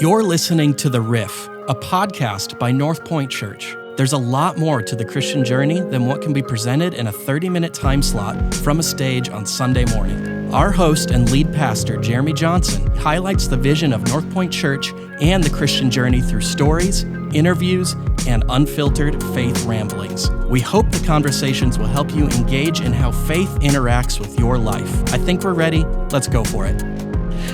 You're listening to The Riff, a podcast by North Point Church. There's a lot more to the Christian journey than what can be presented in a 30-minute time slot from a stage on Sunday morning. Our host and lead pastor, Jeremy Johnson, highlights the vision of North Point Church and the Christian journey through stories, interviews, and unfiltered faith ramblings. We hope the conversations will help you engage in how faith interacts with your life. I think we're ready. Let's go for it.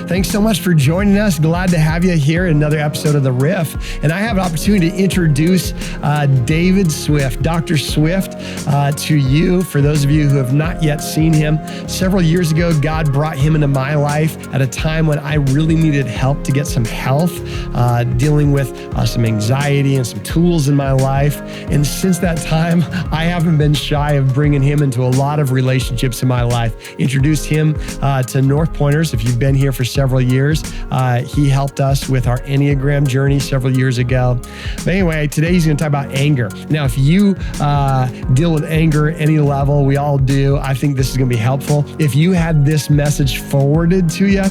Thanks so much for joining us. Glad to have you here in another episode of The Riff. And I have an opportunity to introduce David Swift, Dr. Swift, to you. For those of you who have not yet seen him, several years ago, God brought him into my life at a time when I really needed help to get some health, dealing with some anxiety and some tools in my life. And since that time, I haven't been shy of bringing him into a lot of relationships in my life. Introduced him to North Pointers. If you've been here for several years. He helped us with our Enneagram journey several years ago. But anyway, today he's going to talk about anger. Now, if you deal with anger at any level, we all do, I think this is going to be helpful. If you had this message forwarded to you,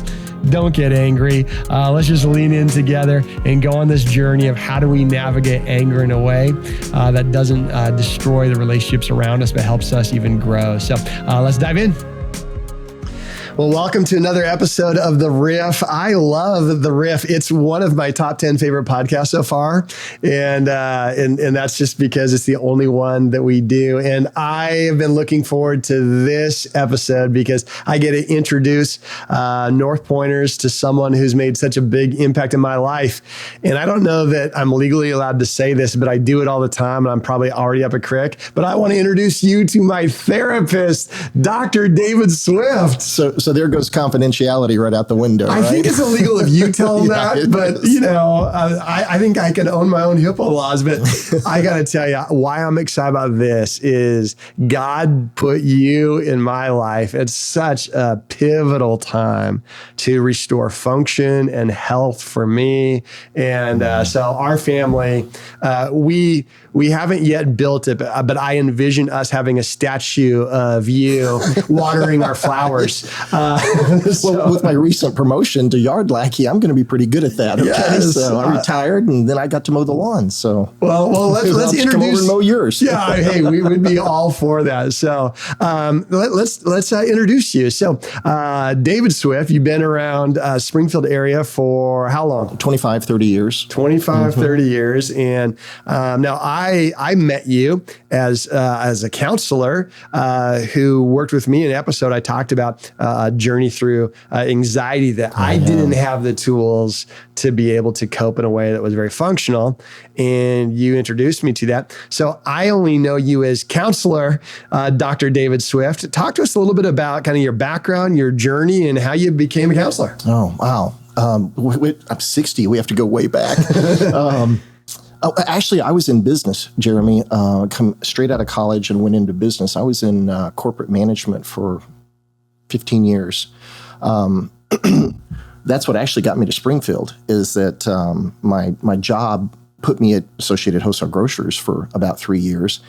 don't get angry. Let's just lean in together and go on this journey of how do we navigate anger in a way that doesn't destroy the relationships around us, but helps us even grow. So let's dive in. Well, welcome to another episode of The Riff. I love The Riff. It's one of my top 10 favorite podcasts so far. And that's just because it's the only one that we do. And I have been looking forward to this episode because I get to introduce North Pointers to someone who's made such a big impact in my life. And I don't know that I'm legally allowed to say this, but I do it all the time. And I'm probably already up a creek. But I want to introduce you to my therapist, Dr. David Swift. So there goes confidentiality right out the window. I think it's illegal if you tell them that, but you know, I think I can own my own HIPAA laws. But I got to tell you, why I'm excited about this is God put you in my life at such a pivotal time to restore function and health for me. And so our family, we haven't yet built it, but I envision us having a statue of you watering our flowers. Well, with my recent promotion to yard lackey, I'm going to be pretty good at that. Okay, yes. So I retired and then I got to mow the lawn. So well, let's introduce. Come over and mow yours. Yeah, hey, we would be all for that. So let's introduce you. So David Swift, you've been around Springfield area for how long? 25, 30 years. 30 years. And now I met you as a counselor who worked with me in an episode. I talked about a journey through anxiety that I didn't have the tools to be able to cope in a way that was very functional. And you introduced me to that. So I only know you as counselor, Dr. David Swift. Talk to us a little bit about kind of your background, your journey, and how you became a counselor. Oh, wow. I'm 60. We have to go way back. Actually, I was in business, Jeremy, come straight out of college and went into business. I was in corporate management for 15 years. That's what actually got me to Springfield, is that my job put me at Associated Wholesale Grocers for about 3 years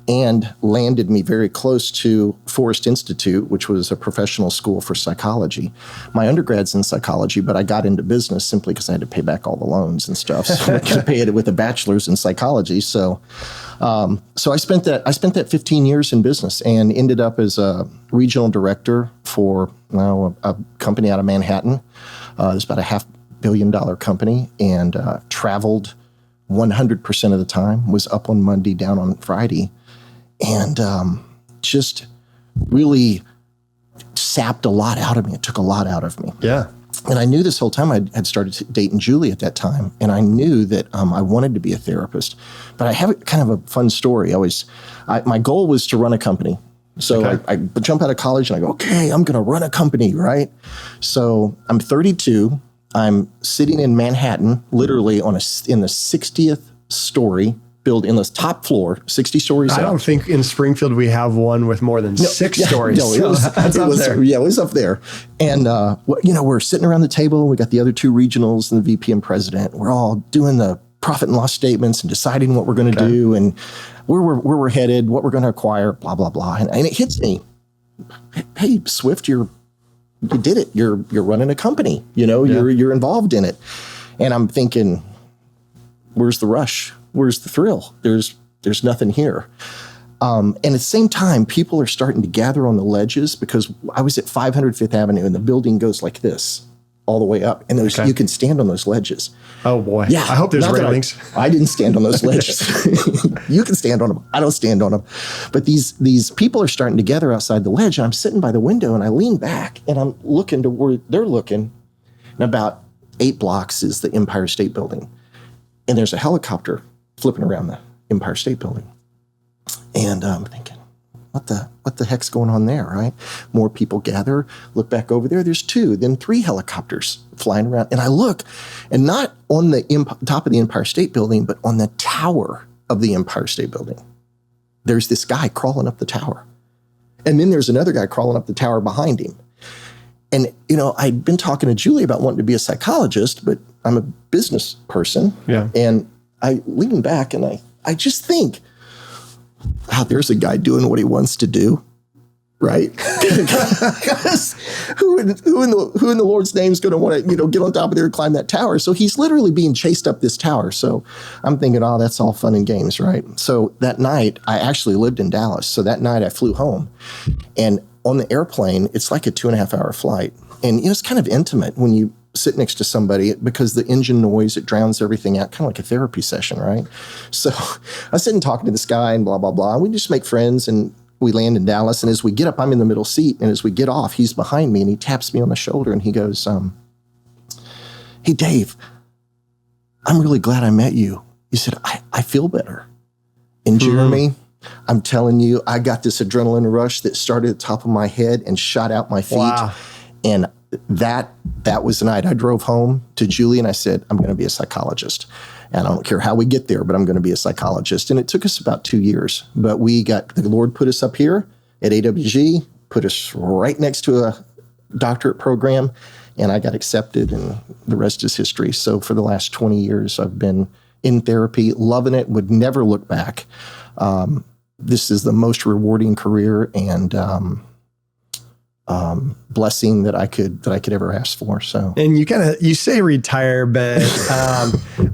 and landed me very close to Forest Institute, which was a professional school for psychology. My undergrad's in psychology, but I got into business simply because I had to pay back all the loans and stuff. So I could pay it with a bachelor's in psychology. So I spent that 15 years in business and ended up as a regional director for a company out of Manhattan. It's about a $500 million company, and traveled 100% of the time, was up on Monday, down on Friday, and just really sapped a lot out of me. It took a lot out of me. Yeah. And I knew this whole time I had started dating Julie at that time, and I knew that I wanted to be a therapist. But I have kind of a fun story. My goal was to run a company. So okay. I jump out of college and I go, okay, I'm going to run a company, right? So I'm 32. I'm sitting in Manhattan, literally in the 60th story, built in the top floor, 60 stories I up. don't think in Springfield we have one with more than 6 stories. No, it was up there. And, we're sitting around the table. We got the other 2 regionals and the VP and president. We're all doing the profit and loss statements and deciding what we're going to do and where we're headed, what we're going to acquire, blah, blah, blah. And it hits me. Hey, Swift, you did it. You're running a company. You're involved in it. And I'm thinking, where's the rush? Where's the thrill? There's nothing here. And at the same time, people are starting to gather on the ledges because I was at 500 Fifth Avenue and the building goes like this all the way up. And you can stand on those ledges. Oh, boy. Yeah. I hope there's railings. I didn't stand on those ledges. You can stand on them. I don't stand on them. But these people are starting to gather outside the ledge. And I'm sitting by the window and I lean back and I'm looking to where they're looking. And about 8 blocks is the Empire State Building. And there's a helicopter flipping around the Empire State Building. And I'm thinking, what the heck's going on there, right? More people gather, look back over there, there's 2, then 3 helicopters flying around. And I look, and not on the top of the Empire State Building, but on the tower of the Empire State Building. There's this guy crawling up the tower. And then there's another guy crawling up the tower behind him. And, I'd been talking to Julie about wanting to be a psychologist, but I'm a business person. Yeah. And I lean back and I just think, wow, there's a guy doing what he wants to do, right? Because who in the Lord's name is going to want to, get on top of there and climb that tower? So he's literally being chased up this tower. So I'm thinking, oh, that's all fun and games, right? So that night, I actually lived in Dallas. So that night I flew home. And on the airplane, it's like a 2.5-hour flight. And it's kind of intimate when you sit next to somebody because the engine noise, it drowns everything out, kind of like a therapy session, right? So I was sitting talking to this guy and blah, blah, blah. And we just make friends and we land in Dallas. And as we get up, I'm in the middle seat. And as we get off, he's behind me and he taps me on the shoulder and he goes, hey, Dave, I'm really glad I met you. He said, I feel better. And Jeremy, I'm telling you, I got this adrenaline rush that started at the top of my head and shot out my feet. Wow. And that was the night I drove home to Julie and I said, I'm going to be a psychologist. And I don't care how we get there, but I'm going to be a psychologist. And it took us about 2 years, but the Lord put us up here at AWG, put us right next to a doctorate program, and I got accepted and the rest is history. So for the last 20 years, I've been in therapy, loving it, would never look back. This is the most rewarding career and, blessing that I could ever ask for. So, and you say retire, but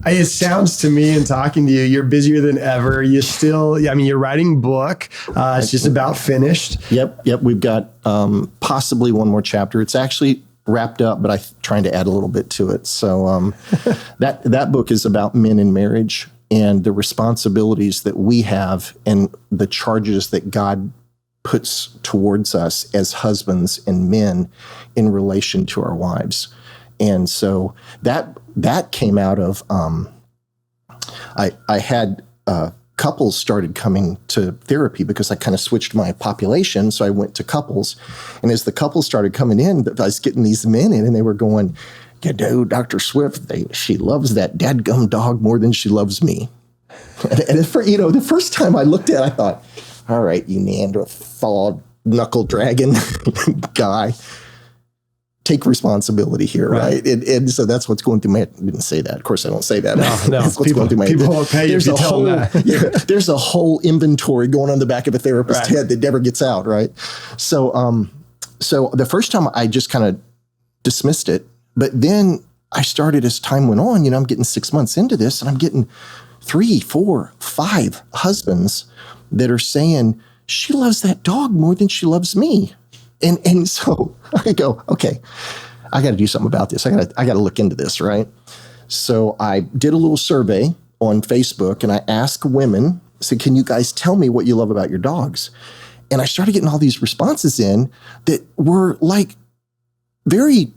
it sounds to me in talking to you, you're busier than ever. You still, you're writing a book. It's just about finished. Yep. We've got possibly one more chapter. It's actually wrapped up, but I'm trying to add a little bit to it. So that book is about men in marriage and the responsibilities that we have and the charges that God puts towards us as husbands and men in relation to our wives. And so that came out of, I had couples started coming to therapy because I kind of switched my population. So I went to couples. And as the couples started coming in, I was getting these men in and they were going, Dr. Swift, she loves that dadgum dog more than she loves me. And the first time I looked at it, I thought, all right, you Neanderthal knuckle dragon guy, take responsibility here, right? And so that's what's going through my head. I didn't say that. Of course, I don't say that. No, that's what's going through my head. People won't pay you if you tell them that. There's a whole inventory going on the back of a therapist's head that never gets out, right? So, so the first time I just kind of dismissed it, but then I started as time went on, I'm getting 6 months into this and I'm getting 3, 4, 5 husbands that are saying, she loves that dog more than she loves me. And so I go, okay, I got to do something about this. I got to look into this, right? So I did a little survey on Facebook and I asked women, I said, can you guys tell me what you love about your dogs? And I started getting all these responses in that were like very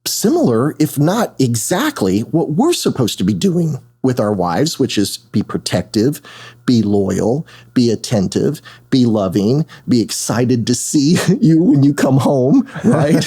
similar, if not exactly what we're supposed to be doing with our wives, which is be protective, be loyal, be attentive, be loving, be excited to see you when you come home, right?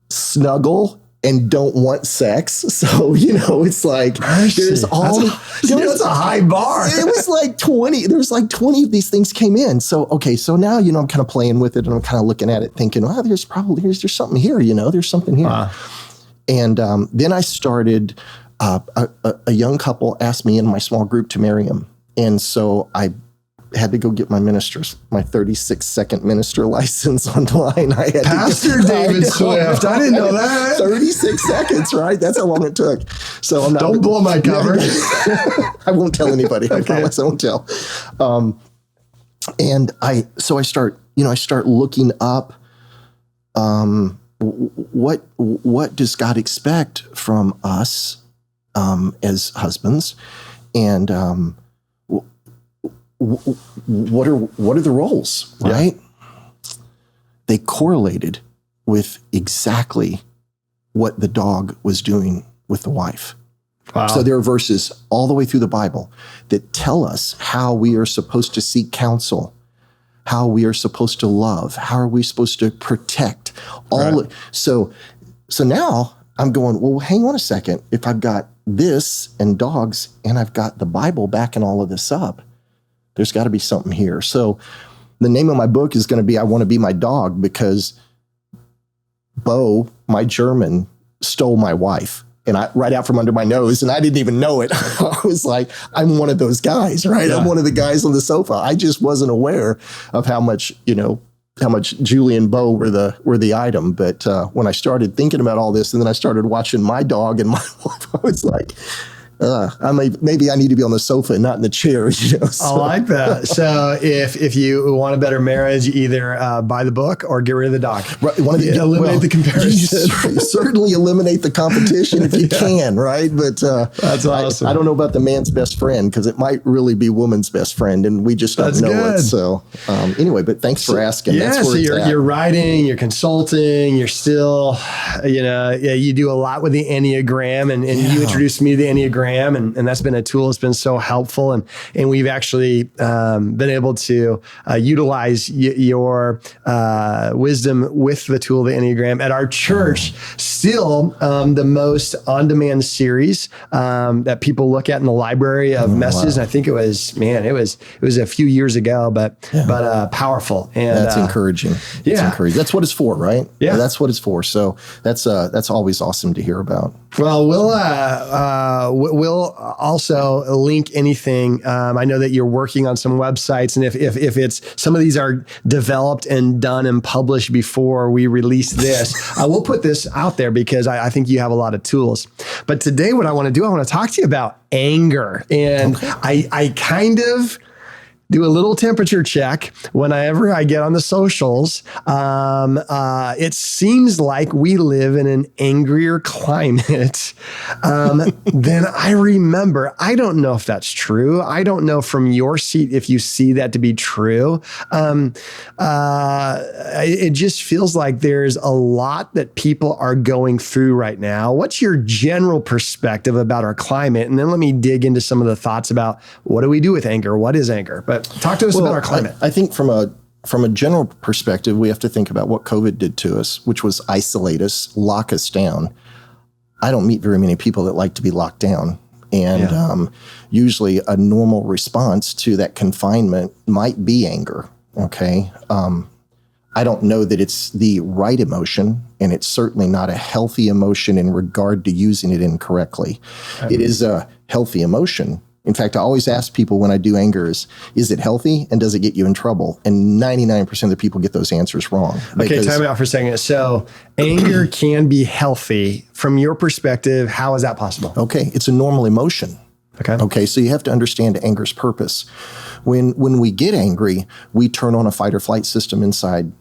Snuggle and don't want sex. So, it's like, there's all, it's a high bar. It was like 20, there's like 20 of these things came in. So, okay. So now, I'm kind of playing with it and I'm kind of looking at it thinking, well, there's something here, there's something here. And then I started, a young couple asked me in my small group to marry him. And so I had to go get my 36-second minister license online. I had Pastor David Swift. I didn't know that. 36 seconds, right? That's how long it took. So I'm not. Don't blow my cover. I won't tell anybody. I promise I won't tell. And I start looking up, what does God expect from us, as husbands, and, what are the roles, right? Yeah. They correlated with exactly what the dog was doing with the wife. Wow. So there are verses all the way through the Bible that tell us how we are supposed to seek counsel, how we are supposed to love, how are we supposed to protect. So now I'm going, well, hang on a second. If I've got this and dogs and I've got the Bible backing all of this up, there's got to be something here. So the name of my book is going to be I Want to Be My Dog, because Bo, my German, stole my wife. And right out from under my nose, and I didn't even know it. I was like, I'm one of those guys, right? Yeah. I'm one of the guys on the sofa. I just wasn't aware of how much Julie and Bo were the item. But when I started thinking about all this, and then I started watching my dog and my wife, I was like, maybe I need to be on the sofa and not in the chair. I like that. So if you want a better marriage, either buy the book or get rid of the dog. Right. Eliminate the comparison. Certainly eliminate the competition if you can, right? But that's awesome. I don't know about the man's best friend, because it might really be woman's best friend, and we just don't know it. So anyway, but thanks for asking. Yeah, that's where you're writing, you're consulting, you're still, you do a lot with the Enneagram, and you introduced me to the Enneagram. And that's been a tool that's been so helpful. And we've actually been able to utilize your wisdom with the tool, the Enneagram, at our church. Still the most on-demand series that people look at in the library of messages. Wow. And I think it was a few years ago, but powerful. And that's encouraging. It's encouraging. That's what it's for, right? Yeah, that's what it's for. So that's always awesome to hear about. Well, we'll also link anything. I know that you're working on some websites, and if it's some of these are developed and done and published before we release this, we'll put this out there, because I think you have a lot of tools. But today, what I want to talk to you about anger, and I kind of do a little temperature check whenever I get on the socials. It seems like we live in an angrier climate than I remember. I don't know if that's true. I don't know from your seat if you see that to be true. It just feels like there's a lot that people are going through right now. What's your general perspective about our climate? And then let me dig into some of the thoughts about what do we do with anger? What is anger? But talk to us about our climate. I think from a general perspective, we have to think about what COVID did to us, which was isolate us, lock us down. I don't meet very many people that like to be locked down. And usually a normal response to that confinement might be anger, okay? I don't know that it's the right emotion, and it's certainly not a healthy emotion in regard to using it incorrectly. It is a healthy emotion. In fact, I always ask people when I do anger is it healthy and does it get you in trouble? And 99% of the people get those answers wrong. Okay, time out for a second. So anger can be healthy. From your perspective, how is that possible? Okay, it's a normal emotion. Okay, so you have to understand anger's purpose. When we get angry, we turn on a fight or flight system inside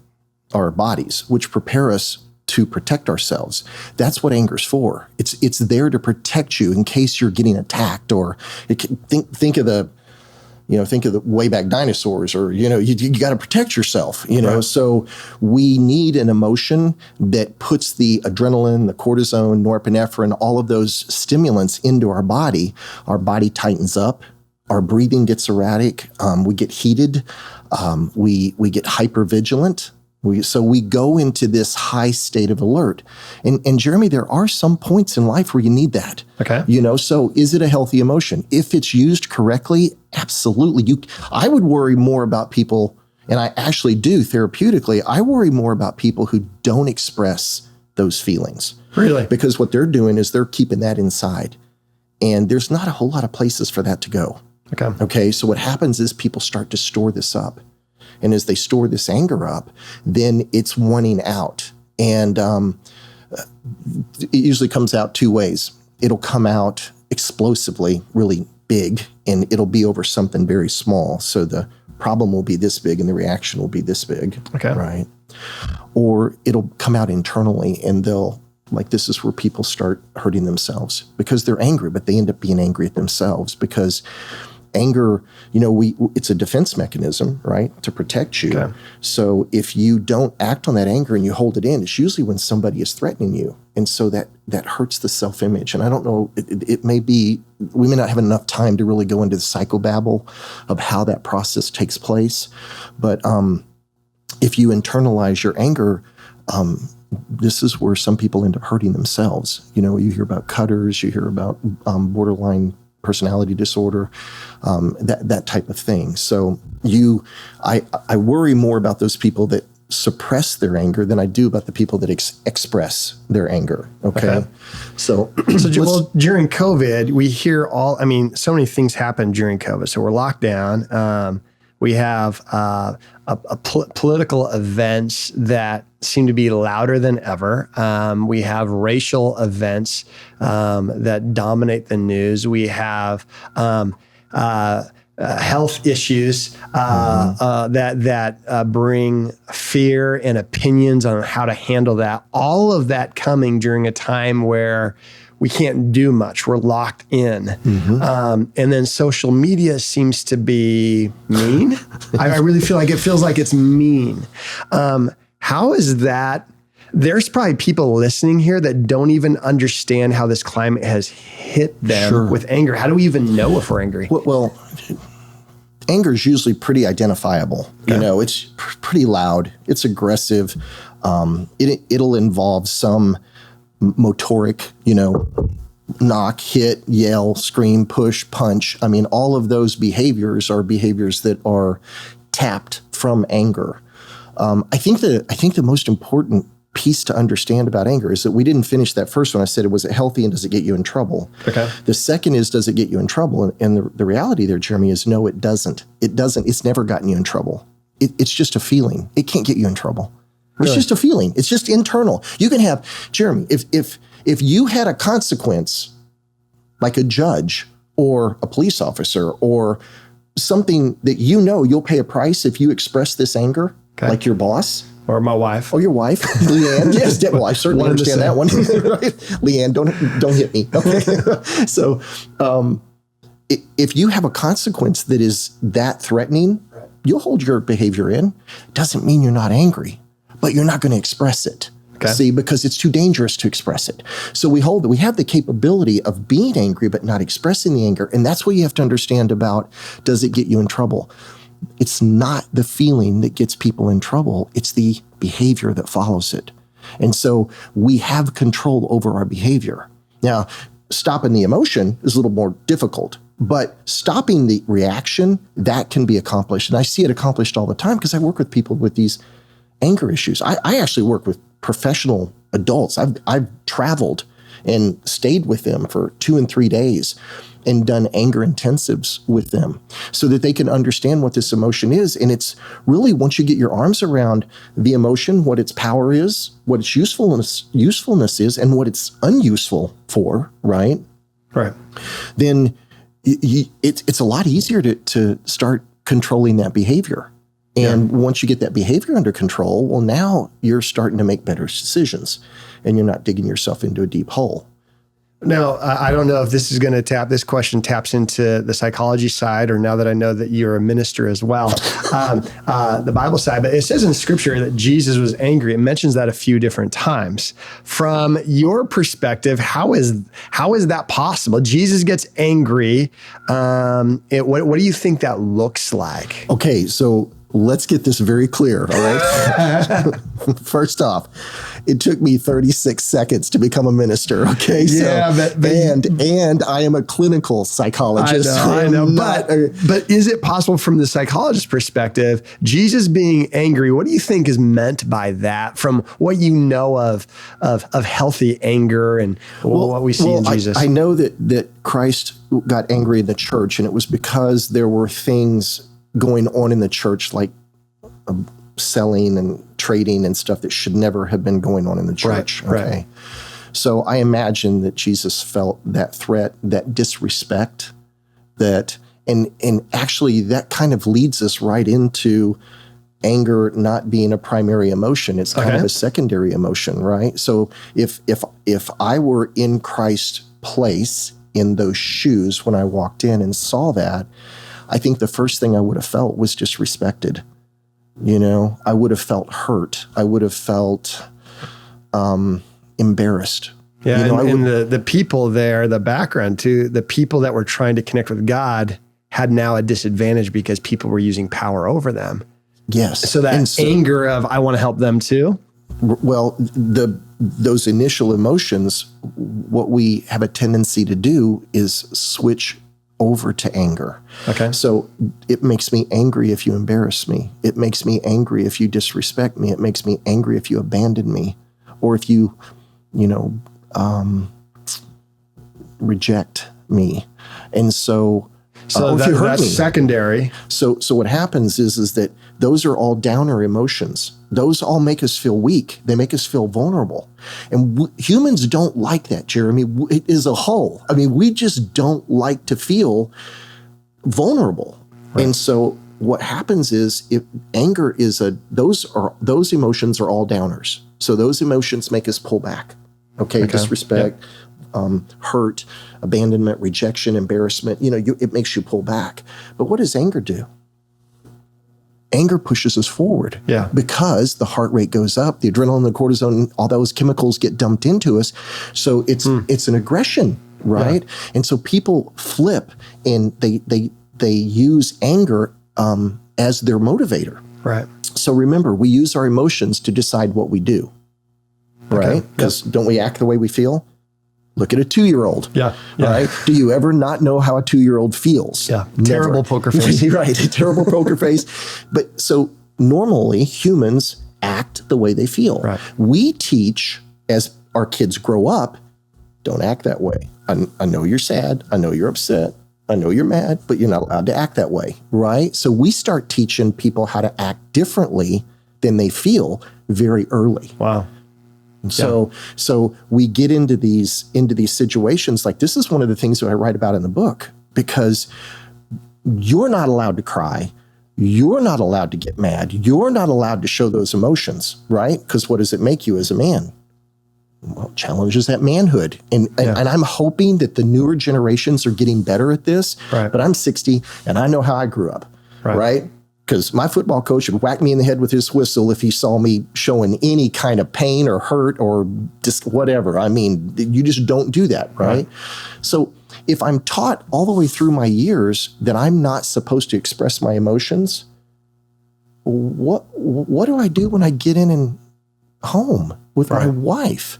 our bodies, which prepare us to protect ourselves. That's what anger's for. It's there to protect you in case you're getting attacked, or think of the way back dinosaurs, or you got to protect yourself. Right. So we need an emotion that puts the adrenaline, the cortisone, norepinephrine, all of those stimulants into our body. Our body tightens up. Our breathing gets erratic. We get heated. We get hypervigilant. So we go into this high state of alert. And Jeremy, there are some points in life where you need that. Okay. So is it a healthy emotion? If it's used correctly, absolutely. I would worry more about people, and I actually do therapeutically, I worry more about people who don't express those feelings. Really? Because what they're doing is they're keeping that inside. And there's not a whole lot of places for that to go. Okay. So what happens is people start to store this up. And as they store this anger up, then it's wanting out. And it usually comes out two ways. It'll come out explosively, really big, and it'll be over something very small. So the problem will be this big and the reaction will be this big. Okay. Right. Or it'll come out internally, and this is where people start hurting themselves because they're angry, but they end up being angry at themselves because anger, it's a defense mechanism, right, to protect you. Okay. So if you don't act on that anger and you hold it in, it's usually when somebody is threatening you. And so that hurts the self-image. And I don't know, it may be, we may not have enough time to really go into the psychobabble of how that process takes place. But if you internalize your anger, this is where some people end up hurting themselves. You hear about cutters, you hear about borderline personality disorder, that type of thing. So I worry more about those people that suppress their anger than I do about the people that express their anger. Okay. So during COVID, we hear so many things happen during COVID. So we're locked down. We have political events that seem to be louder than ever. We have racial events that dominate the news. We have health issues that bring fear and opinions on how to handle that. All of that coming during a time where we can't do much. We're locked in. And then social media seems to be mean. I really feel like it feels like it's mean. How is that? There's probably people listening here that don't even understand how this climate has hit them with anger. How do we even know if we're angry? Well, anger is usually pretty identifiable. Okay. It's pretty loud. It's aggressive. It'll involve some motoric, knock, hit, yell, scream, push, punch. I mean, all of those behaviors are behaviors that are tapped from anger. I think the most important piece to understand about anger is that we didn't finish that first one. I said, was it healthy and does it get you in trouble? Okay. The second is, does it get you in trouble? And the reality there, Jeremy, is no, it doesn't. It doesn't. It's never gotten you in trouble. It's just a feeling. It can't get you in trouble. It's just a feeling. It's just internal. You can have, Jeremy, if you had a consequence, like a judge or a police officer or something that you'll pay a price if you express this anger, like your boss. Or my wife. Or your wife, Leanne. Yes, well, I certainly understand that one. Right? Leanne, don't hit me. Okay. So if you have a consequence that is that threatening, you'll hold your behavior in. Doesn't mean you're not angry, but you're not going to express it. Okay. See, because it's too dangerous to express it. So we have the capability of being angry, but not expressing the anger. And that's what you have to understand about, does it get you in trouble? It's not the feeling that gets people in trouble. It's the behavior that follows it. And so we have control over our behavior. Now, stopping the emotion is a little more difficult, but stopping the reaction, that can be accomplished. And I see it accomplished all the time because I work with people with these anger issues. I actually work with professional adults. I've traveled and stayed with them for 2 and 3 days and done anger intensives with them so that they can understand what this emotion is. And it's really, once you get your arms around the emotion, what its power is, what its usefulness is, and what it's unuseful for, right? Right. Then it's a lot easier to start controlling that behavior. And once you get that behavior under control, well, now you're starting to make better decisions and you're not digging yourself into a deep hole. Now, I don't know if this question taps into the psychology side, or now that I know that you're a minister as well, the Bible side, but it says in scripture that Jesus was angry. It mentions that a few different times. From your perspective, how is that possible? Jesus gets angry. What do you think that looks like? Okay, so let's get this very clear, all right? First off, it took me 36 seconds to become a minister, okay? Yeah, and I am a clinical psychologist. I know. But is it possible from the psychologist's perspective, Jesus being angry, what do you think is meant by that from what you know of healthy anger and what we see in Jesus? I know that Christ got angry in the church, and it was because there were things going on in the church like selling and trading and stuff that should never have been going on in the church. Right, okay. Right. So I imagine that Jesus felt that threat, that disrespect, and actually that kind of leads us right into anger not being a primary emotion. It's kind of a secondary emotion, right? So if I were in Christ's place in those shoes when I walked in and saw that, I think the first thing I would have felt was disrespected. I would have felt hurt. I would have felt embarrassed. Yeah, and the people there, the background too, the people that were trying to connect with God had now a disadvantage because people were using power over them. Yes. So that anger of, I want to help them too? Well, those initial emotions, what we have a tendency to do is switch over to anger. Okay. So it makes me angry if you embarrass me. It makes me angry if you disrespect me. It makes me angry if you abandon me, or if you, reject me. And so if you hurt that's me. Secondary. So what happens is that those are all downer emotions. Those all make us feel weak. They make us feel vulnerable. And humans don't like that, Jeremy. It is a whole. I mean, we just don't like to feel vulnerable. Right. And so what happens is, if anger is those emotions are all downers. So those emotions make us pull back. Okay. Disrespect, hurt, abandonment, rejection, embarrassment. It makes you pull back. But what does anger do? Anger pushes us forward. Yeah. Because the heart rate goes up, the adrenaline, the cortisone, all those chemicals get dumped into us. So it's an aggression, right? Yeah. And so people flip and they use anger as their motivator. Right. So remember, we use our emotions to decide what we do. Right? Because don't we act the way we feel? Look at a 2-year-old. Yeah. Right? Do you ever not know how a 2-year-old feels? Yeah. Never. Terrible poker face. Right. A terrible poker face. But so normally humans act the way they feel. Right. We teach as our kids grow up, don't act that way. I know you're sad. I know you're upset. I know you're mad, but you're not allowed to act that way. Right? So we start teaching people how to act differently than they feel very early. Wow. So we get into these situations. Like, this is one of the things that I write about in the book, because you're not allowed to cry. You're not allowed to get mad. You're not allowed to show those emotions, right? Because what does it make you as a man? Well, it challenges that manhood. And I'm hoping that the newer generations are getting better at this. Right. But I'm 60 and I know how I grew up, right? Because my football coach would whack me in the head with his whistle if he saw me showing any kind of pain or hurt or just whatever. I mean, you just don't do that, right? So if I'm taught all the way through my years that I'm not supposed to express my emotions, what do I do when I get in and home with my wife?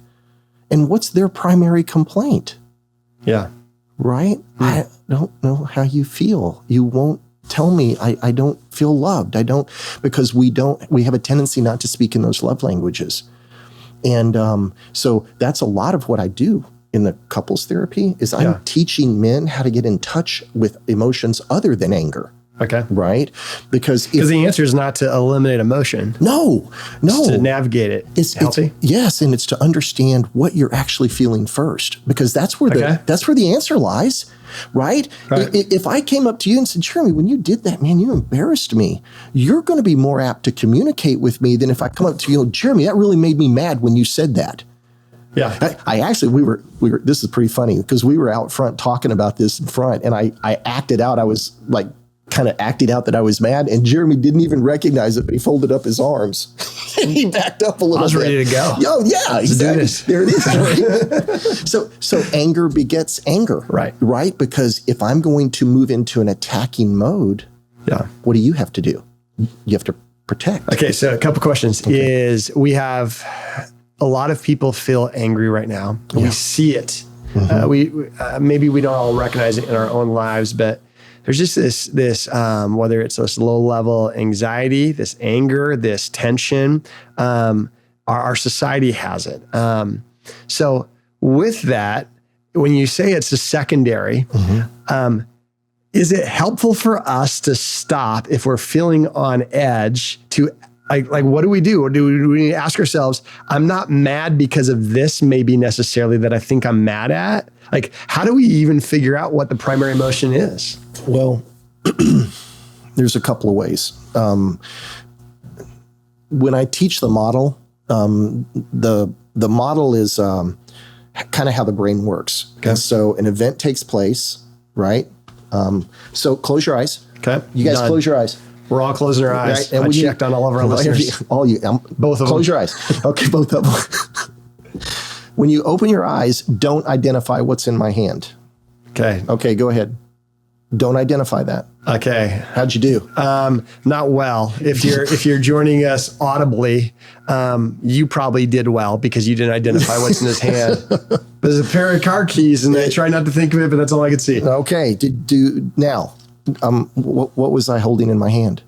And what's their primary complaint? Yeah. Right? I don't know how you feel. You won't tell me. I don't feel loved. Because we have a tendency not to speak in those love languages. And so that's a lot of what I do in the couples therapy is I'm teaching men how to get in touch with emotions other than anger. Okay. Right? Because the answer is not to eliminate emotion. No. It's to navigate it. It's healthy. Yes. And it's to understand what you're actually feeling first, because that's where the answer lies. Right? If I came up to you and said, Jeremy, when you did that, man, you embarrassed me. You're going to be more apt to communicate with me than if I come up to you, Jeremy, that really made me mad when you said that. Yeah. I actually, we were, this is pretty funny because we were out front talking about this in front, and I acted out. I was like, kind of acting out that I was mad, and Jeremy didn't even recognize it, but he folded up his arms and he backed up a little bit. I was ready to go. Oh yeah, exactly. There it is. So anger begets anger. Right? Because if I'm going to move into an attacking mode, what do you have to do? you have to protect. Okay, so a couple questions is we have a lot of people feel angry right now. Yeah. We see it. Maybe we don't all recognize it in our own lives, but there's just this whether it's this low level anxiety, this anger, this tension, our society has it. So with that, when you say it's a secondary, is it helpful for us to stop if we're feeling on edge to like what do we do? Or do we ask ourselves, I'm not mad because of this maybe necessarily that I think I'm mad at? Like, how do we even figure out what the primary emotion is? Well, there's a couple of ways. When I teach the model, the model is kind of how the brain works. Okay. And so an event takes place, right? So close your eyes. Okay. You guys close your eyes. We're all closing our eyes. Right? And I checked on all of our listeners. Both of them. Close your eyes. Okay, both of them. When you open your eyes, don't identify what's in my hand. Okay. Okay, go ahead. Don't identify that. Okay. How'd you do? Not well. If you're joining us audibly, you probably did well because you didn't identify what's in his hand. There's a pair of car keys, and I try not to think of it, but that's all I could see. Okay. Now, what was I holding in my hand?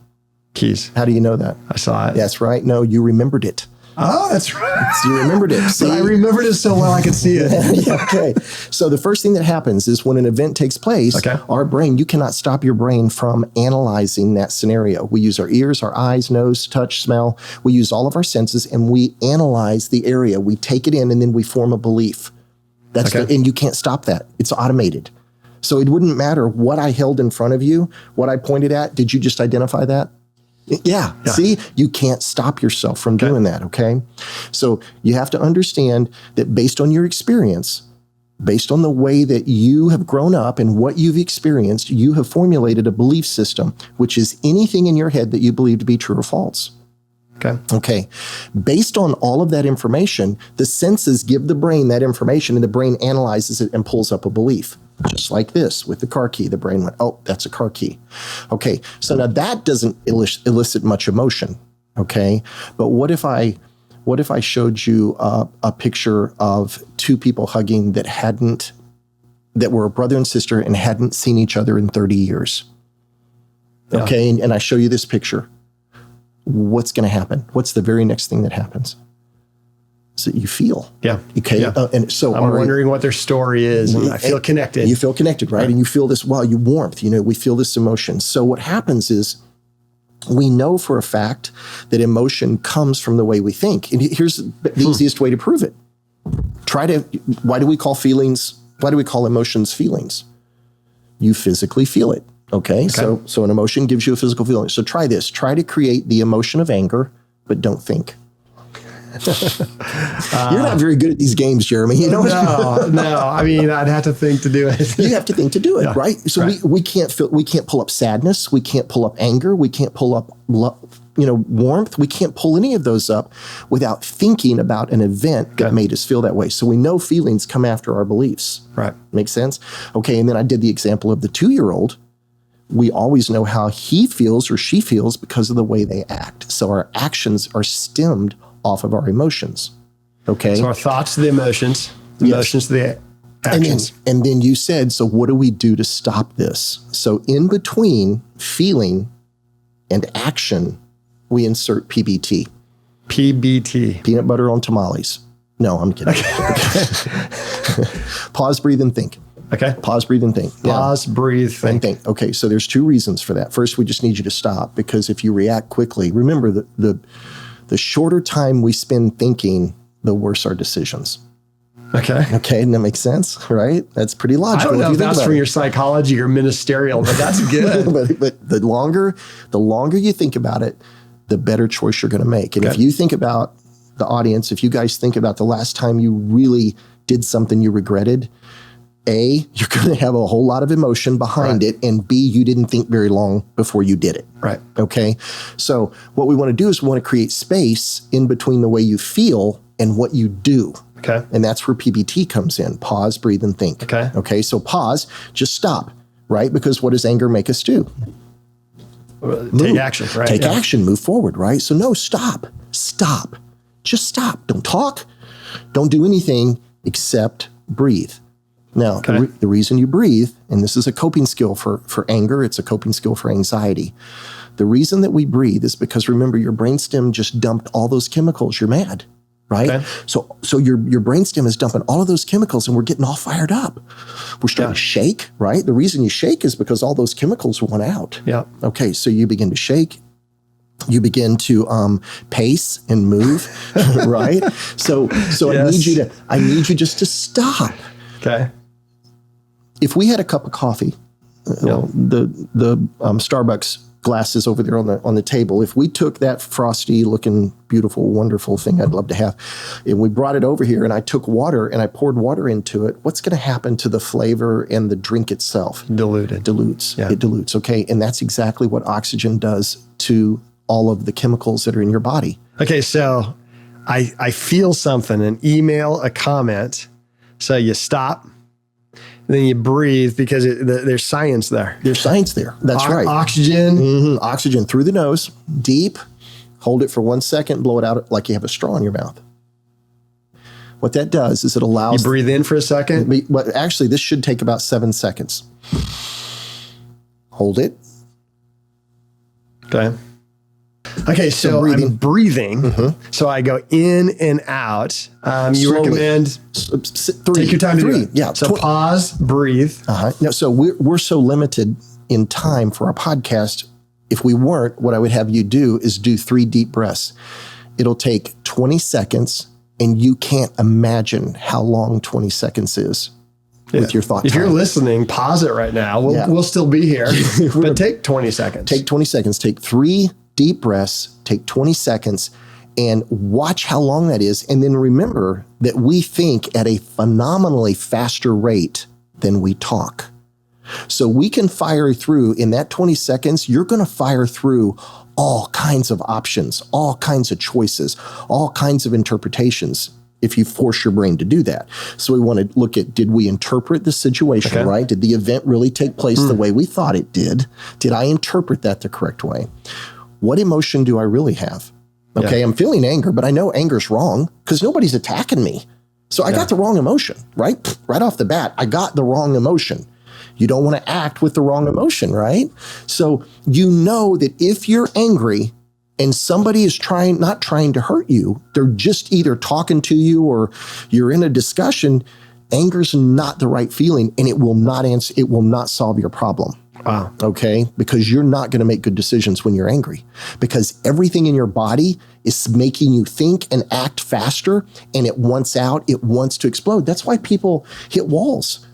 Keys. How do you know that? I saw it. That's right. No, you remembered it. Oh, that's right. So you remembered it. But I remembered it so well I could see it. Okay. So the first thing that happens is when an event takes place, our brain, you cannot stop your brain from analyzing that scenario. We use our ears, our eyes, nose, touch, smell. We use all of our senses and we analyze the area. We take it in and then we form a belief. And you can't stop that. It's automated. So it wouldn't matter what I held in front of you, what I pointed at. Did you just identify that? Yeah. See, you can't stop yourself from doing that. Okay. So you have to understand that based on your experience, based on the way that you have grown up and what you've experienced, you have formulated a belief system, which is anything in your head that you believe to be true or false. Okay. Based on all of that information, the senses give the brain that information and the brain analyzes it and pulls up a belief. Just like this with the car key, the brain went, oh, that's a car key. Okay. So now that doesn't elicit much emotion. Okay. But what if I showed you a picture of two people hugging that were a brother and sister and hadn't seen each other in 30 years? Yeah. Okay. And I show you this picture. What's going to happen? What's the very next thing that happens? So you feel. Yeah. Okay. Yeah. And so I'm wondering what their story is, and I feel connected. You feel connected, right? And you feel this, you warmth, we feel this emotion. So what happens is we know for a fact that emotion comes from the way we think. And here's the easiest way to prove it. Why do we call emotions feelings? You physically feel it. Okay. So an emotion gives you a physical feeling. So try this. Try to create the emotion of anger, but don't think. You're not very good at these games, Jeremy. No. I mean, I'd have to think to do it. You have to think to do it, right? So we can't pull up sadness. We can't pull up anger. We can't pull up warmth. We can't pull any of those up without thinking about an event that made us feel that way. So we know feelings come after our beliefs. Right. Makes sense? Okay. And then I did the example of the 2-year-old. We always know how he feels or she feels because of the way they act. So our actions are stemmed off of our emotions. Okay. So our thoughts to the emotions, emotions to the actions. And then you said, so what do we do to stop this? So in between feeling and action, we insert PBT. PBT. Peanut butter on tamales. No, I'm kidding. Pause, breathe, and think. Okay. Pause, breathe, and think. Pause, breathe, think. And think. Okay, so there's 2 reasons for that. First, we just need you to stop, because if you react quickly, remember the shorter time we spend thinking, the worse our decisions. Okay. Okay, and that makes sense, right? That's pretty logical. I don't know if that's from your psychology or ministerial, but that's good. but the longer you think about it, the better choice you're going to make. And if you think about the audience, if you guys think about the last time you really did something you regretted, A, you're going to have a whole lot of emotion behind it, and B, you didn't think very long before you did it. Right. Okay. So what we want to do is we want to create space in between the way you feel and what you do. Okay. And that's where PBT comes in. Pause, breathe, and think. Okay. Okay. So pause, just stop, right? Because what does anger make us do? Take action, right? Take action, move forward, right? So no, stop. Just stop. Don't talk. Don't do anything except breathe. Now, the reason you breathe, and this is a coping skill for anger, it's a coping skill for anxiety. The reason that we breathe is because, remember, your brainstem just dumped all those chemicals. You're mad, right? Okay. So your brainstem is dumping all of those chemicals, and we're getting all fired up. We're starting to shake, right? The reason you shake is because all those chemicals went out. Yeah. Okay, so you begin to shake. You begin to pace and move, right? So yes. I need you just to stop. Okay. If we had a cup of coffee, the Starbucks glasses over there on the table, if we took that frosty looking, beautiful, wonderful thing I'd love to have, and we brought it over here and I took water and I poured water into it, what's going to happen to the flavor and the drink itself? Dilutes. Yeah. It dilutes. Okay. And that's exactly what oxygen does to all of the chemicals that are in your body. Okay. So I feel something, an email, a comment. So you stop. Then you breathe because there's science there. There's science there. That's right. Oxygen. Mm-hmm. Oxygen through the nose, deep. Hold it for 1 second, blow it out like you have a straw in your mouth. What that does is it allows... You breathe in for a second? Actually, this should take about 7 seconds. Hold it. Okay, so I'm breathing. Mm-hmm. So I go in and out. You recommend take your time to do it. Yeah. So pause, breathe. No, so we're so limited in time for our podcast. If we weren't, what I would have you do is do 3 deep breaths. It'll take 20 seconds, and you can't imagine how long 20 seconds is. With your thought If you're listening, pause it right now. We'll still be here, but take 20 seconds. Take 20 seconds. Take 3 deep breaths. Take 20 seconds and watch how long that is. And then remember that we think at a phenomenally faster rate than we talk. So we can fire through, in that 20 seconds, you're going to fire through all kinds of options, all kinds of choices, all kinds of interpretations, if you force your brain to do that. So we want to look at, did we interpret the situation right? Did the event really take place the way we thought it did? Did I interpret that the correct way? What emotion do I really have? Okay, I'm feeling anger, but I know anger's wrong because nobody's attacking me. So I got the wrong emotion, right? Right off the bat, I got the wrong emotion. You don't want to act with the wrong emotion, right? So you know that if you're angry and somebody is not trying to hurt you, they're just either talking to you or you're in a discussion, anger's not the right feeling, and it will not solve your problem. Wow. Okay? Because you're not going to make good decisions when you're angry, because everything in your body is making you think and act faster, and it wants out, it wants to explode. That's why people hit walls.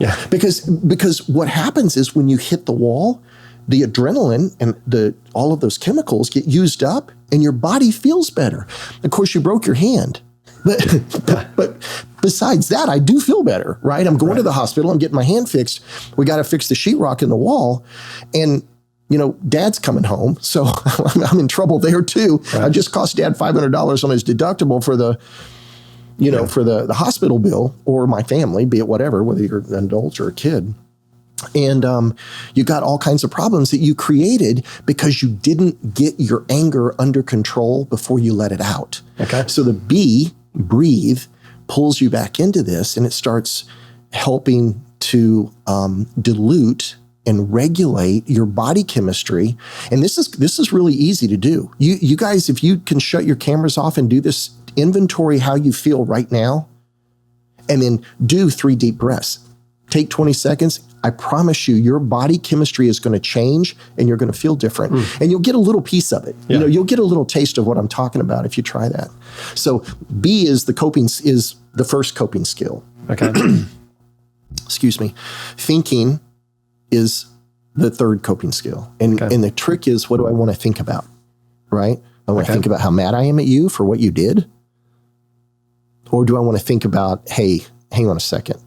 Yeah. Because what happens is when you hit the wall, the adrenaline and all of those chemicals get used up and your body feels better. Of course, you broke your hand. But besides that, I do feel better, right? I'm going to the hospital. I'm getting my hand fixed. We got to fix the sheetrock in the wall. And, Dad's coming home. So I'm in trouble there too. Right. I just cost Dad $500 on his deductible for the, for the hospital bill, or my family, be it whatever, whether you're an adult or a kid. And you got all kinds of problems that you created because you didn't get your anger under control before you let it out. Okay. So the B, breathe, pulls you back into this, and it starts helping to dilute and regulate your body chemistry. And this is really easy to do. You guys, if you can shut your cameras off and do this, inventory how you feel right now, and then do 3 deep breaths. Take 20 seconds. I promise you, your body chemistry is going to change and you're going to feel different. And you'll get a little piece of it. Yeah. You'll get a little taste of what I'm talking about if you try that. So B is the first coping skill. Okay. Excuse me. Thinking is the third coping skill. And the trick is, what do I want to think about? Right? I want to think about how mad I am at you for what you did. Or do I want to think about, hey, hang on a second.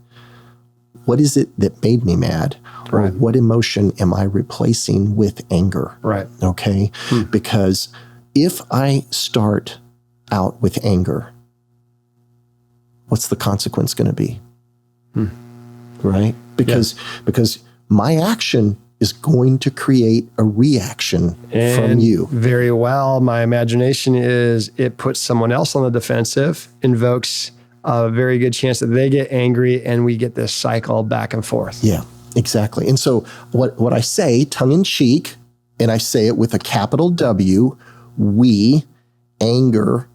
What is it that made me mad? Right. Or what emotion am I replacing with anger? Right. Okay. Because if I start out with anger, what's the consequence going to be? Right. Because my action is going to create a reaction from you. Very well. My imagination is it puts someone else on the defensive, invokes a very good chance that they get angry, and we get this cycle back and forth. Yeah, exactly. And so what I say, tongue in cheek, and I say it with a capital W, anger,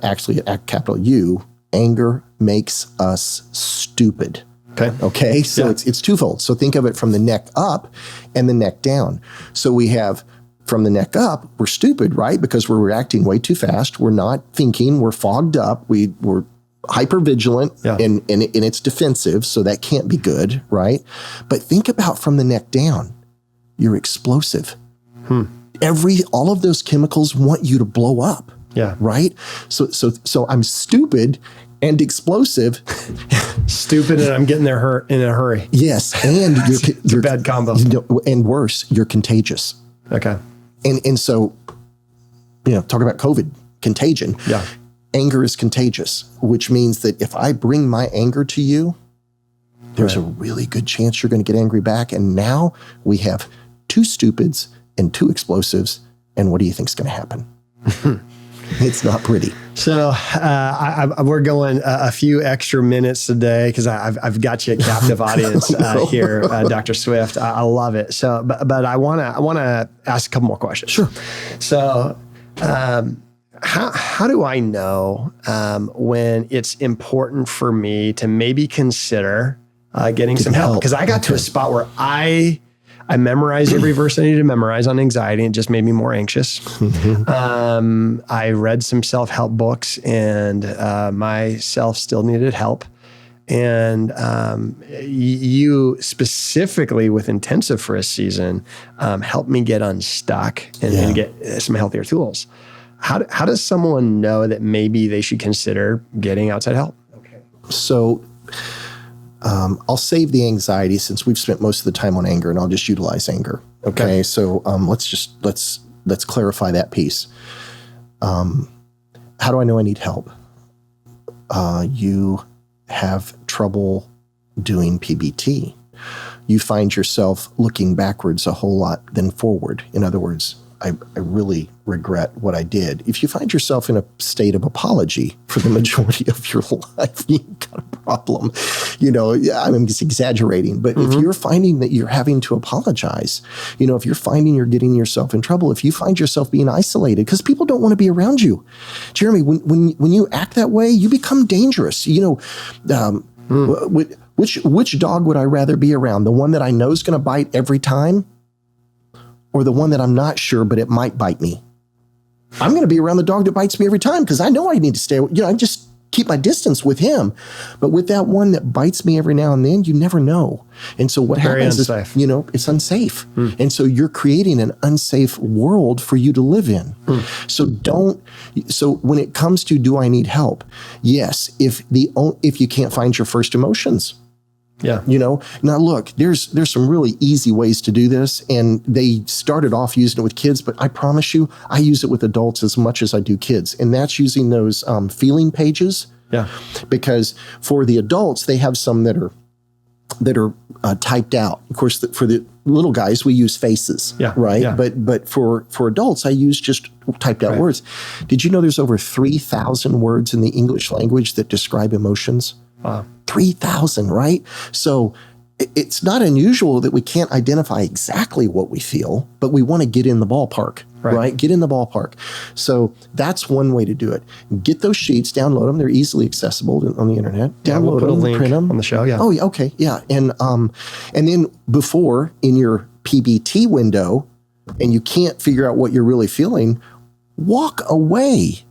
actually a capital U, anger makes us stupid. Okay. So it's twofold. So think of it from the neck up and the neck down. So we have from the neck up, we're stupid, right? Because we're reacting way too fast. We're not thinking. We're fogged up. We're hypervigilant and it's defensive. So that can't be good, right? But think about from the neck down, you're explosive. All of those chemicals want you to blow up. Yeah. Right. So I'm stupid and explosive. Stupid and I'm getting there in a hurry. Yes. And you're a bad combo. And worse, you're contagious. Okay. And so, talk about COVID, contagion. Yeah. Anger is contagious, which means that if I bring my anger to you, there's a really good chance you're going to get angry back. And now we have 2 stupids and 2 explosives. And what do you think is going to happen? It's not pretty. So we're going a few extra minutes today because I've got you a captive audience here, Dr. Swift. I love it. So, but I want to ask a couple more questions. Sure. So, how do I know when it's important for me to maybe consider getting some help? Because I got to a spot where I memorized every verse I needed to memorize on anxiety, and it just made me more anxious. I read some self-help books, and myself still needed help. And you specifically with intensive for a season helped me get unstuck and get some healthier tools. How does someone know that maybe they should consider getting outside help? Okay. So I'll save the anxiety since we've spent most of the time on anger, and I'll just utilize anger. Okay. So let's clarify that piece. How do I know I need help? You have trouble doing PBT. You find yourself looking backwards a whole lot than forward. In other words, I really regret what I did. If you find yourself in a state of apology for the majority of your life, you've got a problem. I'm just exaggerating. But if you're finding that you're having to apologize, if you're finding you're getting yourself in trouble, if you find yourself being isolated, because people don't want to be around you. Jeremy, when you act that way, you become dangerous. Which dog would I rather be around? The one that I know is going to bite every time? Or the one that I'm not sure, but it might bite me? I'm going to be around the dog that bites me every time because I know I need to stay. I just keep my distance with him. But with that one that bites me every now and then, you never know. And so what happens is, it's unsafe. And so you're creating an unsafe world for you to live in. So when it comes to, do I need help? Yes. If you can't find your first emotions. Yeah. Now look, there's some really easy ways to do this, and they started off using it with kids, but I promise you, I use it with adults as much as I do kids. And that's using those feeling pages. Yeah. Because for the adults, they have some that are typed out. Of course, for the little guys, we use faces. Yeah. Right. Yeah. But for adults, I use just typed out words. Did you know there's over 3,000 words in the English language that describe emotions? 3,000, right? So it's not unusual that we can't identify exactly what we feel, but we want to get in the ballpark, right? Get in the ballpark. So that's one way to do it. Get those sheets, download them. They're easily accessible on the internet. Download we'll them, print them on the show. Yeah. Oh, yeah. Okay. Yeah. And then before in your PBT window, and you can't figure out what you're really feeling, walk away.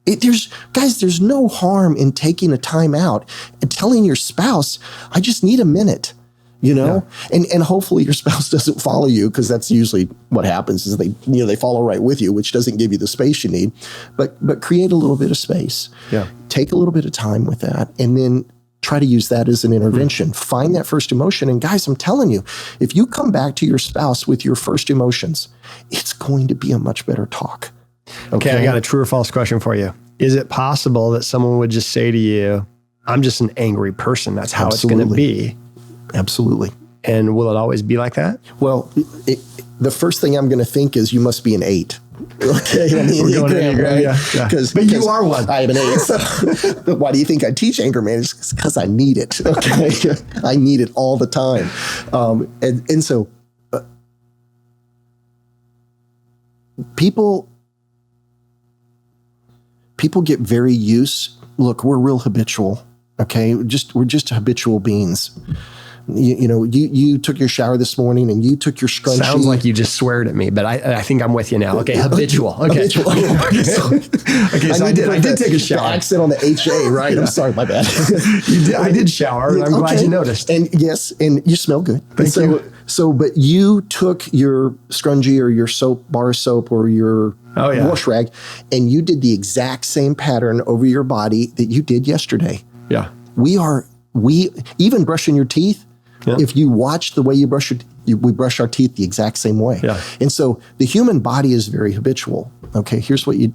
There's no harm in taking a time out and telling your spouse, I just need a minute, and hopefully your spouse doesn't follow you, because that's usually what happens is they follow right with you, which doesn't give you the space you need, but create a little bit of space. Yeah. Take a little bit of time with that, and then try to use that as an intervention. Find that first emotion. And guys, I'm telling you, if you come back to your spouse with your first emotions, it's going to be a much better talk. Okay, I got a true or false question for you. Is it possible that someone would just say to you, I'm just an angry person. That's how it's going to be? Absolutely. And will it always be like that? Well, the first thing I'm going to think is you must be an 8. Okay, on the Enneagram, right? Yeah. But you are one. I am an 8. So why do you think I teach anger management? It's because I need it. Okay, I need it all the time, and so people get very used. Look, we're real habitual. Okay, we're just habitual beings. You took your shower this morning and you took your scrunchie. Sounds like you just sweared at me, but I think I'm with you now. Okay, habitual. Okay. Habitual. Okay, so I did take a shower. The accent on the HA, right? Yeah. I'm sorry, my bad. I did shower, and I'm glad you noticed. And yes, and you smell good. Thank you. So, but you took your scrunchie or your bar soap or your wash rag, and you did the exact same pattern over your body that you did yesterday. Yeah. We even brushing your teeth. Yeah. If you watch the way you brush we brush our teeth the exact same way. Yeah. And so the human body is very habitual. Okay,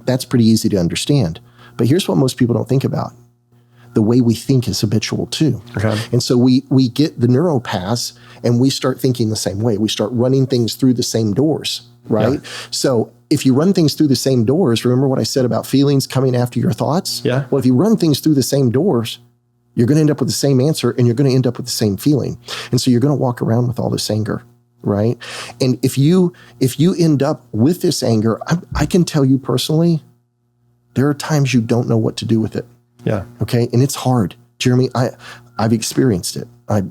that's pretty easy to understand. But here's what most people don't think about. The way we think is habitual too. Okay. And so we get the neuropaths and we start thinking the same way. We start running things through the same doors, right? Yeah. So if you run things through the same doors, remember what I said about feelings coming after your thoughts? Yeah. Well, if you run things through the same doors, you're going to end up with the same answer and you're going to end up with the same feeling. And so you're going to walk around with all this anger, right? And if you end up with this anger, I can tell you personally, there are times you don't know what to do with it. Yeah. Okay. And it's hard. Jeremy, I've experienced it. I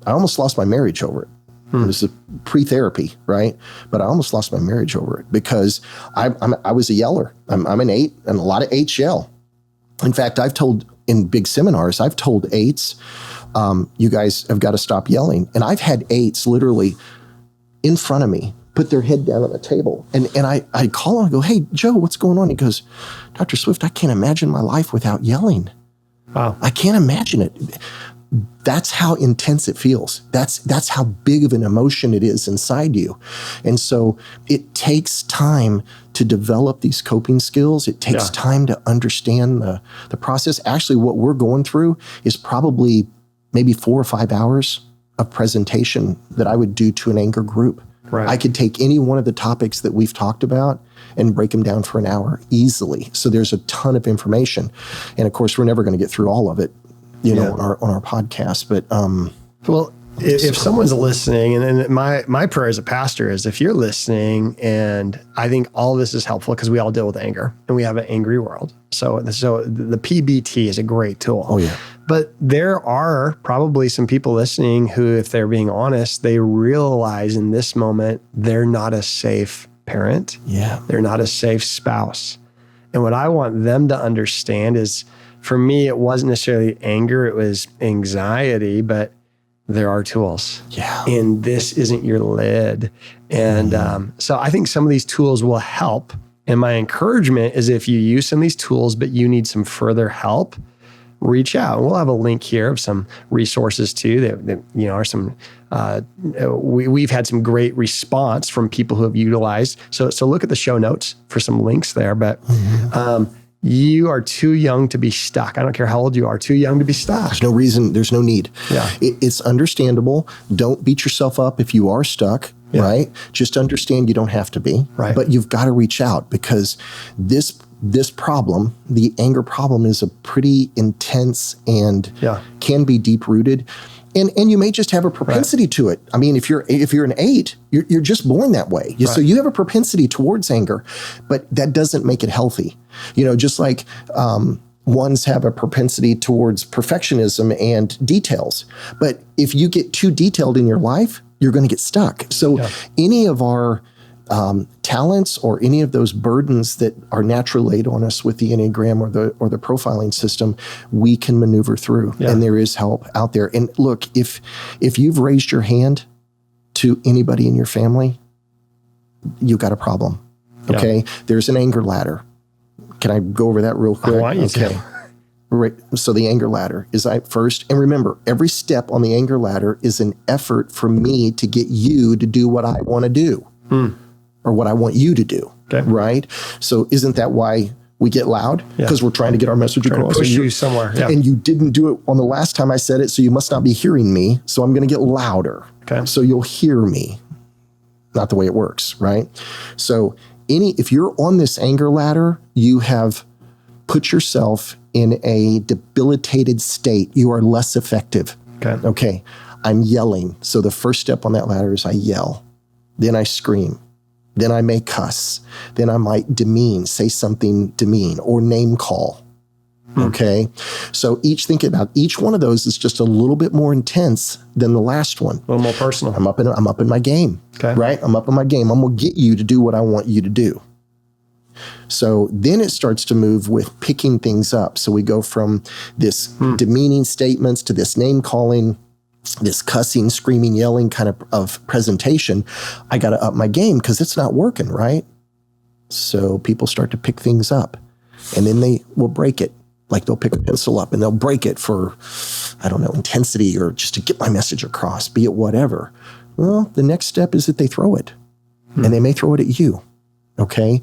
almost lost my marriage over it. It was a pre-therapy, right? But I almost lost my marriage over it because I was a yeller. I'm an 8 and a lot of 8s yell. In fact, in big seminars, I've told 8s, you guys have got to stop yelling. And I've had 8s literally in front of me, put their head down on the table. And I call him and go, "Hey, Joe, what's going on?" He goes, "Dr. Swift, I can't imagine my life without yelling." Wow. I can't imagine it. That's how intense it feels. That's how big of an emotion it is inside you. And so it takes time to develop these coping skills. It takes time to understand the process. Actually, what we're going through is probably maybe 4 or 5 hours of presentation that I would do to an anger group. Right. I could take any one of the topics that we've talked about and break them down for an hour easily. So there's a ton of information. And of course, we're never going to get through all of it, on our podcast. But well, if someone's listening, and my prayer as a pastor is if you're listening, and I think all of this is helpful because we all deal with anger and we have an angry world. So the PBT is a great tool. Oh yeah. But there are probably some people listening who, if they're being honest, they realize in this moment they're not a safe parent. Yeah. They're not a safe spouse. And what I want them to understand is, for me, it wasn't necessarily anger, it was anxiety, but there are tools. Yeah. And this isn't your lid. And so I think some of these tools will help. And my encouragement is if you use some of these tools, but you need some further help, reach out. And we'll have a link here of some resources too that are some, we've had some great response from people who have utilized. So look at the show notes for some links there. But you are too young to be stuck. I don't care how old you are, too young to be stuck. There's no reason, there's no need. Yeah. It's understandable. Don't beat yourself up if you are stuck, right? Just understand you don't have to be, right? But you've got to reach out because this problem, the anger problem, is a pretty intense and can be deep rooted. And you may just have a propensity to it. I mean, if you're an 8, you're just born that way. So you have a propensity towards anger, but that doesn't make it healthy. Just like ones have a propensity towards perfectionism and details. But if you get too detailed in your life, you're going to get stuck. So any of our talents or any of those burdens that are naturally laid on us with the Enneagram or the profiling system, we can maneuver through. Yeah. And there is help out there. And look, if you've raised your hand to anybody in your family, you got a problem. Okay. Yeah. There's an anger ladder. Can I go over that real quick? I want you to. Right. So the anger ladder is first, and remember, every step on the anger ladder is an effort for me to get you to do what I want to do. Or what I want you to do, right? So isn't that why we get loud because we're trying to get our message across. Push you somewhere. Yeah. And you didn't do it on the last time I said it, so you must not be hearing me. So I'm going to get louder. Okay. So you'll hear me. Not the way it works, right? So if you're on this anger ladder, you have put yourself in a debilitated state. You are less effective. Okay. I'm yelling. So the first step on that ladder is I yell. Then I scream. Then I may cuss. Then I might demean, say something demean or name call. Okay. So think about each one of those is just a little bit more intense than the last one. A little more personal. I'm up in my game. Okay. Right. I'm up in my game. I'm going to get you to do what I want you to do. So then it starts to move with picking things up. So we go from this demeaning statements to this name calling, this cussing, screaming, yelling kind of presentation. I got to up my game because it's not working, right? So people start to pick things up and then they will break it. Like they'll pick a pencil up and they'll break it for, I don't know, intensity or just to get my message across, be it whatever. Well, the next step is that they throw it and they may throw it at you. Okay.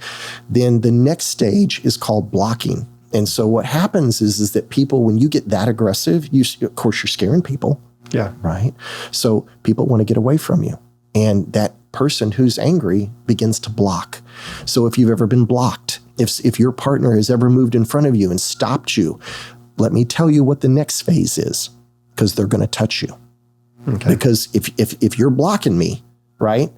Then the next stage is called blocking. And so what happens is that people, when you get that aggressive, of course, you're scaring people. Yeah. Right. So people want to get away from you. And that person who's angry begins to block. So if you've ever been blocked, if your partner has ever moved in front of you and stopped you, let me tell you what the next phase is, because they're going to touch you. Okay. Because if you're blocking me, right,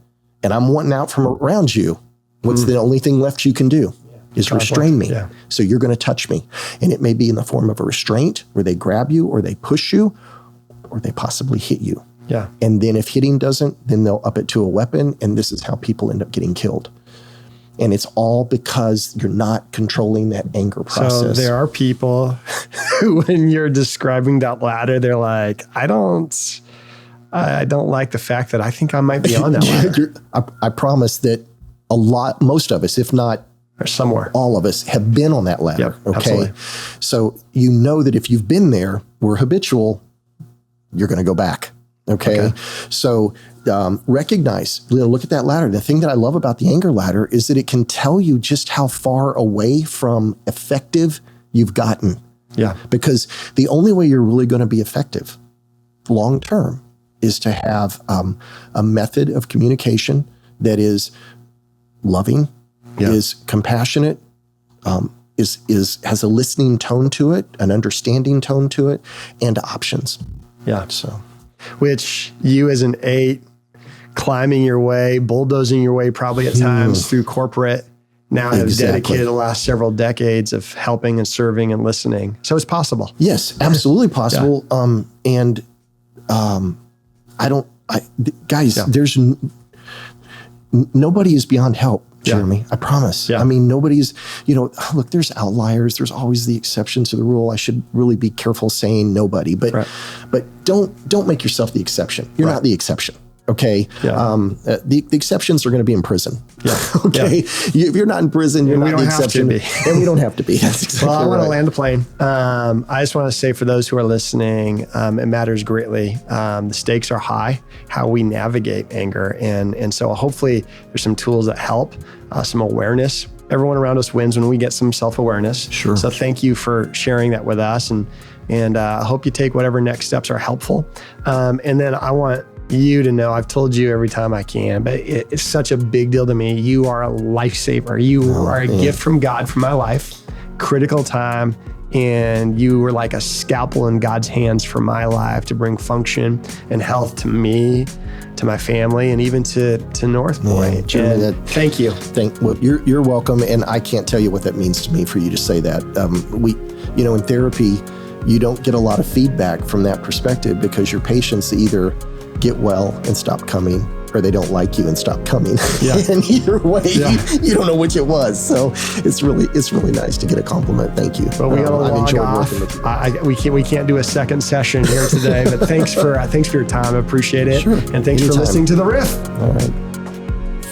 and I'm wanting out from around you, what's the only thing left you can do is restrain me. Yeah. So you're going to touch me. And it may be in the form of a restraint where they grab you or they push you or they possibly hit you. Yeah. And then if hitting doesn't, then they'll up it to a weapon. And this is how people end up getting killed. And it's all because you're not controlling that anger process. So there are people who, when you're describing that ladder, they're like, I don't like the fact that I think I might be on that ladder. I promise that most of us, if not or somewhere, all of us have been on that ladder. Yep, okay. Absolutely. So you know that if you've been there, we're habitual, you're going to go back. Okay. So recognize, look at that ladder. The thing that I love about the anger ladder is that it can tell you just how far away from effective you've gotten. Yeah. Because the only way you're really going to be effective long term is to have a method of communication that is loving, is compassionate, has a listening tone to it, an understanding tone to it, and options. Yeah. So, which you as an 8, climbing your way, bulldozing your way probably at times through corporate, now have dedicated the last several decades of helping and serving and listening. So it's possible. Yes, absolutely possible. There's nobody is beyond help, Jeremy. I promise. Yeah. I mean, nobody's, look, there's outliers. There's always the exception to the rule. I should really be careful saying nobody, but don't make yourself the exception. You're not the exception. Okay. Yeah. The exceptions are going to be in prison. Yeah. Okay. Yeah. If you're not in prison, you're not the exception. And we don't have to be. That's exactly right. Well, I want to land the plane. I just want to say for those who are listening, it matters greatly. The stakes are high, how we navigate anger. And so hopefully there's some tools that help, some awareness. Everyone around us wins when we get some self-awareness. Sure. So thank you for sharing that with us. And I hope you take whatever next steps are helpful. And then I want you to know, I've told you every time I can, but it's such a big deal to me. You are a lifesaver. You are a gift from God for my life, critical time. And you were like a scalpel in God's hands for my life to bring function and health to me, to my family, and even to North Point. Jeremy, thank you. You're welcome. And I can't tell you what that means to me for you to say that. In therapy, you don't get a lot of feedback from that perspective because your patients either get well and stop coming, or they don't like you and stop coming. Yeah. And either way, you don't know which it was. So it's really nice to get a compliment. Thank you. Well, we got to log off. We can't do a second session here today, but thanks for your time. I appreciate it. Sure. And thanks for listening to The Riff. All right.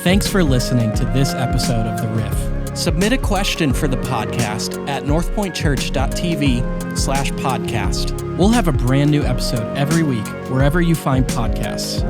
Thanks for listening to this episode of The Riff. Submit a question for the podcast at northpointchurch.tv/podcast. We'll have a brand new episode every week, wherever you find podcasts.